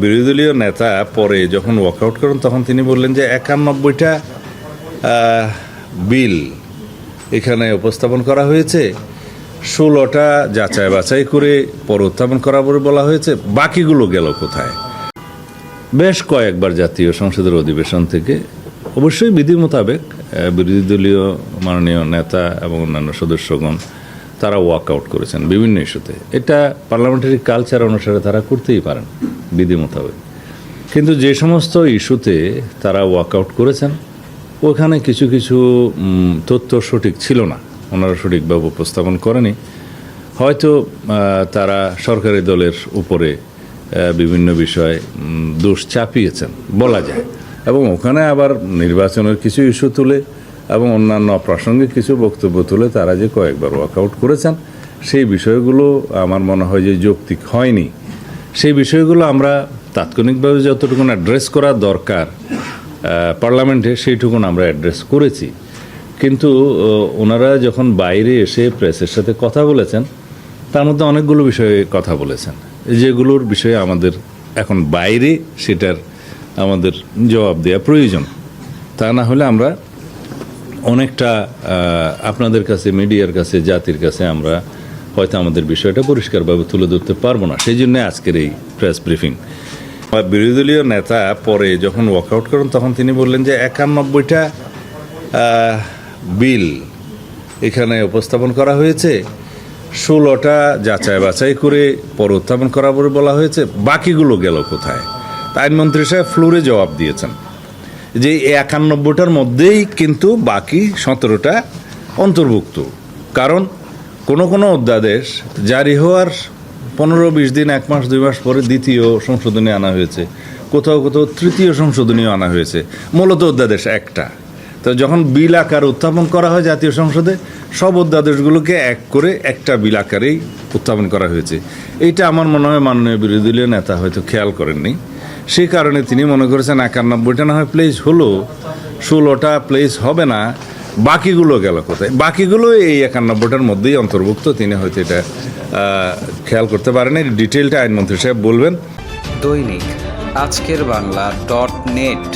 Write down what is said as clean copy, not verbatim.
বিরোধী দলীয় নেতা পরে যখন ওয়াকআউট করেন তখন তিনি বললেন যে 91টা বিল এখানে উপস্থাপন করা হয়েছে, 16টা যাচাই বাছাই করে পরে উত্থাপন করা বলে বলা হয়েছে, বাকিগুলো গেল কোথায়? বেশ কয়েকবার জাতীয় সংসদের অধিবেশন থেকে অবশ্যই বিধি মোতাবেক বিরোধী দলীয় মাননীয় নেতা এবং অন্যান্য সদস্যগণ তারা ওয়াকআউট করেছেন বিভিন্ন ইস্যুতে। এটা পার্লামেন্টারি কালচার অনুসারে তারা করতেই পারেন বিধি মোতাবেক। কিন্তু যে সমস্ত ইস্যুতে তারা ওয়াকআউট করেছেন ওখানে কিছু কিছু তথ্য সঠিক ছিল না, ওনারা সঠিকভাবে উপস্থাপন করেনি। হয়তো তারা সরকারি দলের উপরে বিভিন্ন বিষয়ে দোষ চাপিয়েছেন বলা যায়, এবং ওখানে আবার নির্বাচনের কিছু ইস্যু তুলে এবং অন্যান্য প্রাসঙ্গিক কিছু বক্তব্য তুলে তারা যে কয়েকবার ওয়াকআউট করেছেন সেই বিষয়গুলো আমার মনে হয় যে যৌক্তিক হয়নি। সেই বিষয়গুলো আমরা তাৎক্ষণিকভাবে যতটুকু অ্যাড্রেস করা দরকার পার্লামেন্টে সেইটুকুন আমরা অ্যাড্রেস করেছি। কিন্তু ওনারা যখন বাইরে এসে প্রেসের সাথে কথা বলেছেন তার মধ্যে অনেকগুলো বিষয়ে কথা বলেছেন যেগুলোর বিষয়ে আমাদের এখন বাইরে সেটার আমাদের জবাব দেওয়া প্রয়োজন। তা না হলে আমরা অনেকটা আপনাদের কাছে, মিডিয়ার কাছে, জাতির কাছে আমরা হয়তো আমাদের বিষয়টা পরিষ্কারভাবে তুলে ধরতে পারবো না। সেই জন্য আজকের এই প্রেস ব্রিফিং। বিরোধী দলীয় নেতা পরে যখন ওয়াকআউট করেন তখন তিনি বললেন যে 91টা বিল এখানে উপস্থাপন করা হয়েছে, 16টা যাচাই বাছাই করে পরে উত্থাপন করা বলে বলা হয়েছে, বাকিগুলো গেল কোথায়? আইনমন্ত্রী সাহেব ফ্লোরে জবাব দিয়েছেন যে 91টার মধ্যেই কিন্তু বাকি 17টা অন্তর্ভুক্ত। কারণ কোনো কোনো অধ্যাদেশ জারি হওয়ার 15-20 দিন, 1 মাস 2 মাস পরে দ্বিতীয় সংশোধনী আনা হয়েছে, কোথাও কোথাও তৃতীয় সংশোধনীও আনা হয়েছে, মূলত অধ্যাদেশ একটা। তো যখন বিল আকার উত্থাপন করা হয় জাতীয় সংসদে, সব অধ্যাদেশগুলোকে এক করে একটা বিল আকারেই উত্থাপন করা হয়েছে। এইটা আমার মনে হয় মাননীয় বিরোধী দলীয় নেতা হয়তো খেয়াল করেননি। সেই কারণে তিনি মনে করেছেন 91টা না হয় প্লেস হলো, 16টা প্লেস হবে না, বাকিগুলো গেল কোথায়? বাকিগুলো এই 91টার মধ্যেই অন্তর্ভুক্ত। তিনি হয়তো এটা খেয়াল করতে পারেনি। ডিটেলটা আইনমন্ত্রী সাহেব বলবেন। দৈনিক আজকের বাংলা .net